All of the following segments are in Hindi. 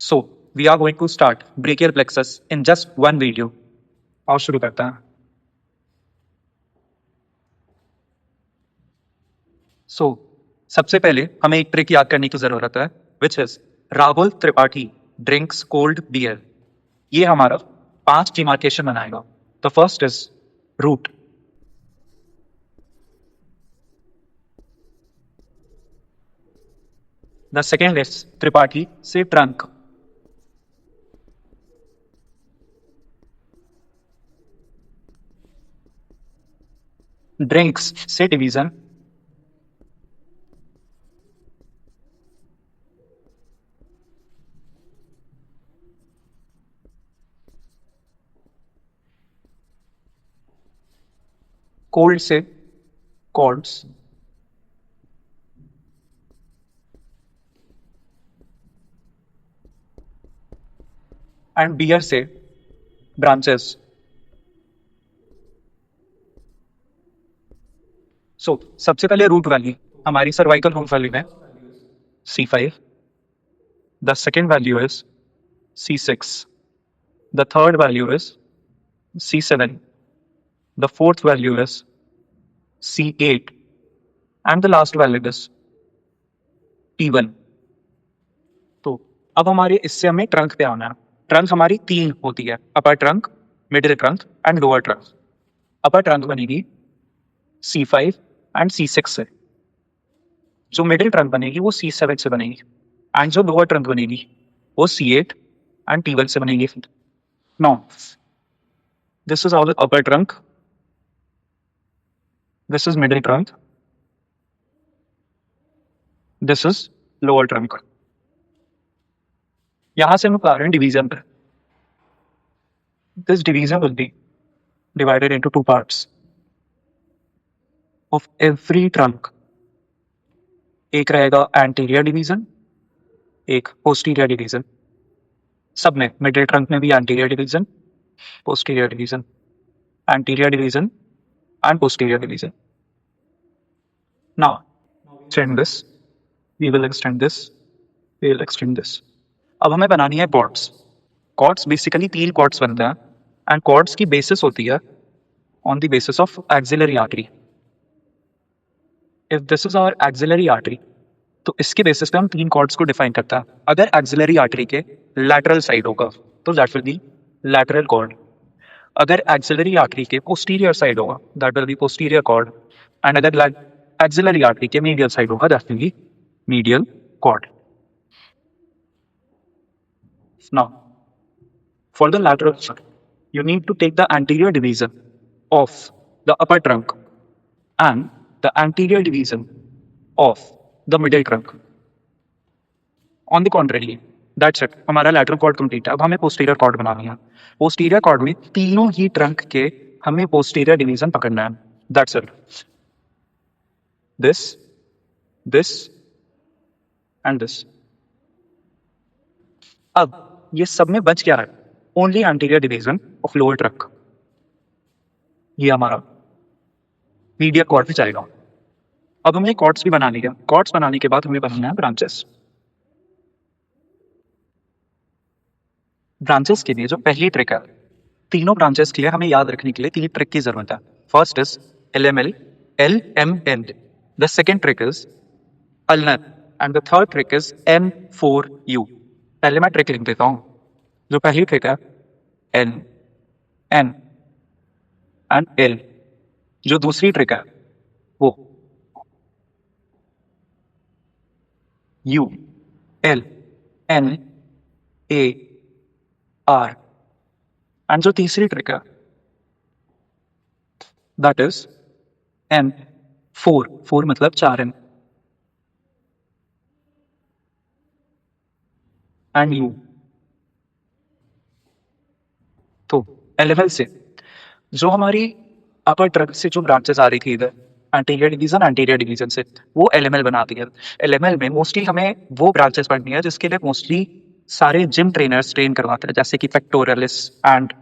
So, we are going to start brachial plexus in just one video. और शुरू करते हैं. So, सबसे पहले हमें एक ट्रिक याद करने की जरूरत है, which is Rahul Tripathi drinks cold beer. ये हमारा 5 डिमार्केशन बनाएगा. The first is root. The second is Tripathi से trunk. Drinks से division. Cold से cords. And beer से branches. So, सबसे पहले रूट वैल्यू हमारी सर्वाइकल रूट वैल्यू है C5. The second value is C6. The third value is C7. The fourth value is C8. And the last value is T1. तो अब हमारे इससे हमें ट्रंक पे आना है. ट्रंक हमारी 3 होती है, अपर trunk, middle trunk and lower trunk. Upper trunk बनेगी C5 एंड C6 से. जो मिडिल ट्रंक बनेगी वो C7 से बनेगी. एंड जो लोअर ट्रंक बनेगी वो C8 एंड T1 से बनेगी. Now, this is our upper trunk. This is middle trunk. This is lower trunk. यहां से हम आ रहे हैं डिवीजन पर. This division will be divided into 2 parts. Of every trunk, एक रहेगा anterior division, एक posterior division. सब में middle trunk में भी anterior division, posterior division, anterior division and posterior division. Now, extend this. We will extend this. We will extend this. अब हमें बनानी है कॉर्ड्स. कॉर्ड्स बेसिकली 3 कॉर्ड्स बनते हैं एंड कॉर्ड्स की बेसिस होती है on the basis of axillary artery. If this is our axillary artery, तो इसके बेसिस पे हम 3 कॉर्ड्स को डिफाइन करता है. अगर एक्सिलरी आर्टरी के लैटरल साइड होगा तो that will be lateral cord. अगर एक्सिलरी आर्टरी के पोस्टीरियर साइड होगा that will be posterior cord. And अगर एक्सिलरी आर्टरी के मीडियल साइड होगा that will be medial cord. Now, for the lateral side, you need to take the anterior division of the upper trunk and the anterior division of the middle trunk. On the contrary, that's it. हमारा lateral cord complete है. अब हमें posterior cord बनानी है. Posterior cord में तीनों ही trunk के हमें posterior division पकड़ना है. That's it. This and this. अब ये सब में बच क्या है? Only anterior division of lower trunk. ये हमारा मीडियल कॉर्ड पे चलेगा. अब हमने कॉर्ड्स भी बना लिया. कॉर्ड्स बनाने के बाद हमें बनाना है ब्रांचेस. ब्रांचेस के लिए जो पहली ट्रिक है, तीनों ब्रांचेस के लिए हमें याद रखने के लिए 3 ट्रिक की जरूरत है. First is LML, LMN. The second trick is ulnar and the third trick is M4U. पहले मैं ट्रिक लिख देता हूं. जो पहली ट्रिक है N, N एंड L. जो दूसरी ट्रिक है वो U, L, N, A, R. And जो तीसरी ट्रिक है दैट इज M4. 4 मतलब 4N एंड U. तो LML से जो हमारी अपर ट्रंक से जो ब्रांचेस आ रही थी इधर एंटीरियर डिवीजन से, वो LML बनाती है. LML में मोस्टली हमें वो ब्रांचेस पढ़नी है जिसके लिए मोस्टली सारे जिम ट्रेनर्स ट्रेन करवाते हैं, जैसे कि पेक्टोरलिस एंड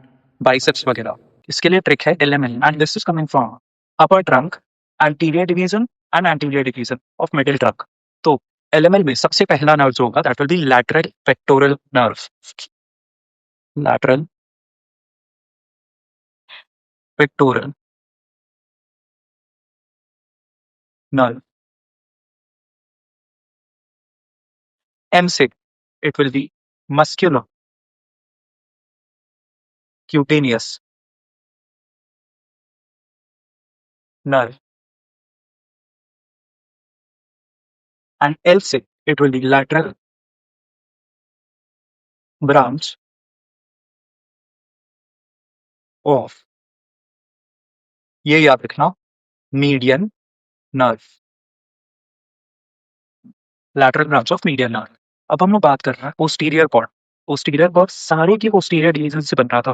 बाइसेप्स वगैरह. इसके लिए ट्रिक है LML and this is coming from upper trunk, anterior division and anterior division of middle trunk. तो LML में सबसे पहला नर्व जो होगा that will be lateral pectoral nerve, lateral pectoral nerve. M से it will be muscular cutaneous nerve, and L से it will be lateral branch of, ये याद रखना, median nerve, lateral branch of median nerve. अब हम लोग बात कर रहे हैं पोस्टीरियर कॉर्ड. पोस्टीरियर कॉर्ड सारे की पोस्टीरियर डिवीजन से बन रहा था.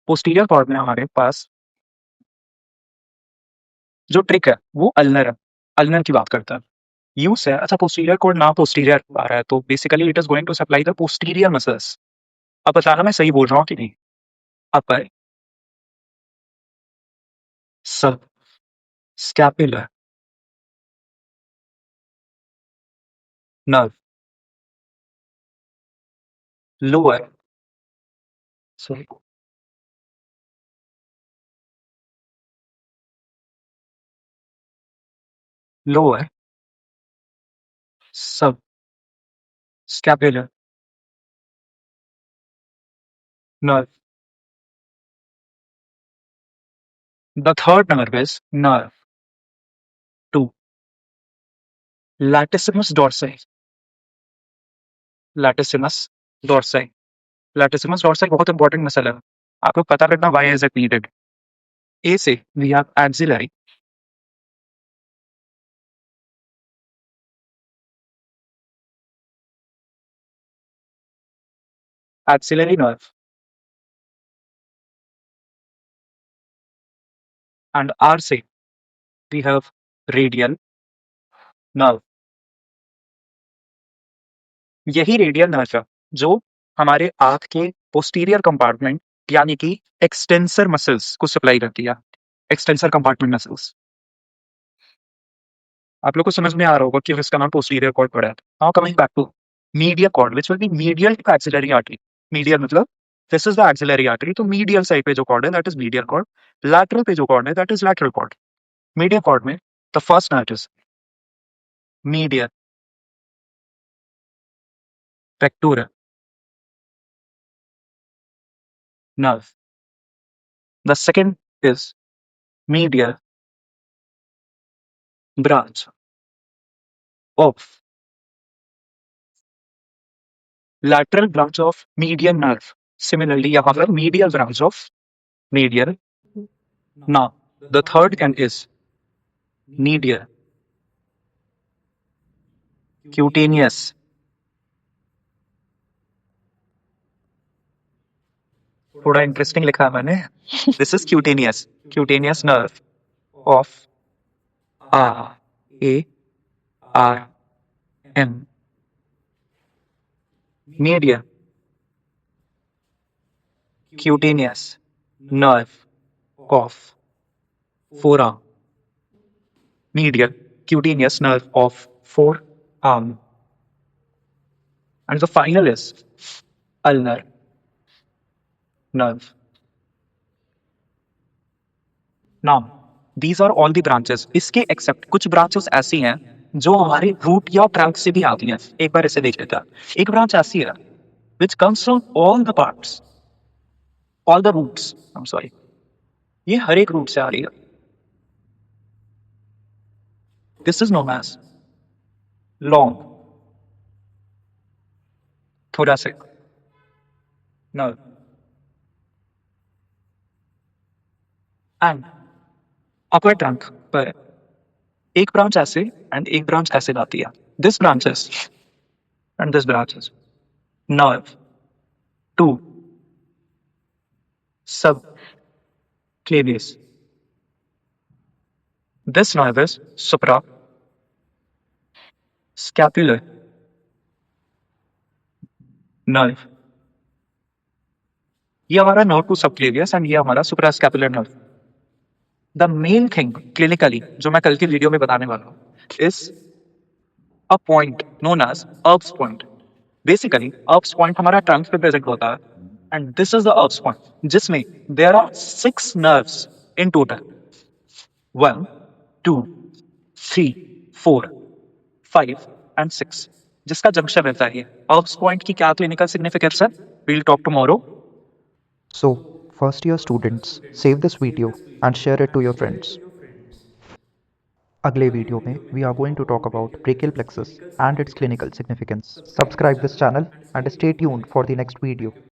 पोस्टीरियर कॉर्ड में हमारे पास जो ट्रिक है वो अल्नर है. अल्नर की बात करता है. यूज है, अच्छा पोस्टीरियर कॉर्ड ना पोस्टीरियर आ रहा है तो basically it is going to supply the posterior muscles. अब बताना मैं सही बोल रहा हूँ कि नहीं. अपर सब scapular nerve, lower sorry lower सब scapular nerve. The third nerve is nerve 2, latissimus dorsi. Latissimus dorsi. Latissimus dorsi बहुत इंपॉर्टेंट मसल है. आपको पता करना why is it needed. A से we have axillary, axillary nerve, and R से we have radial nerve. यही रेडियल नर्व है जो हमारे आंख के पोस्टीरियर कंपार्टमेंट यानी कि एक्सटेंसर मसल्स को सप्लाई करती है. Extensor compartment muscles. आप लोग को समझ में आ रहा होगा कि इसका नाम पोस्टीरियर कॉर्ड पड़ा है. Now coming back to medial cord which will be medial to axillary artery. Medial मतलब this is the axillary artery. तो मीडियल साइड पे जो कॉर्ड है that is medial cord. Lateral पे जो कॉर्ड है that is lateral cord. Medial cord में the first nerve is medial pectoral nerve. The second is medial branch of lateral branch of median nerve. Similarly, यहाँ पर medial branch of medial. Now, the third one is medial cutaneous. थोड़ा इंटरेस्टिंग लिखा है मैंने. This is cutaneous nerve of RARM. Medial cutaneous nerve of forearm. Medial cutaneous nerve of forearm. And the final is ulnar nerve. Now, these are all the branches. इसके एक्सेप्ट कुछ ब्रांचेस ऐसी हैं जो हमारे रूट या ट्रंक से भी आती हैं. एक बार इसे देख लेते हैं. एक ब्रांच ऐसी है which comes from all the parts, all the roots. I'm sorry. ये हर एक रूट से आ रही है. This is known as long thoracic nerve. And upper trunk पर एक ब्रांच ऐसे एंड एक ब्रांच ऐसे आती है. This branches and this branches nerve 2 subclavius. This nerve is suprascapular nerve. ये हमारा nerve 2 subclavius एंड ये हमारा suprascapular nerve. The main thing clinically जो मैं कल की वीडियो में बताने वाला हूँ is a point known as Erb's point. Basically, Erb's point हमारा trunk पे present होता है, and this is the Erb's point, जिसमें there are 6 nerves in total. 1, 2, 3, 4, 5 and 6, जिसका जंक्शन रहता है ये। Erb's point की क्या क्लिनिकल सिग्निफिकेंस है? We'll talk tomorrow. So, first year students, save this video and share it to your friends. अगले वीडियो में we are going to talk about brachial plexus and its clinical significance. Subscribe this channel and stay tuned for the next video.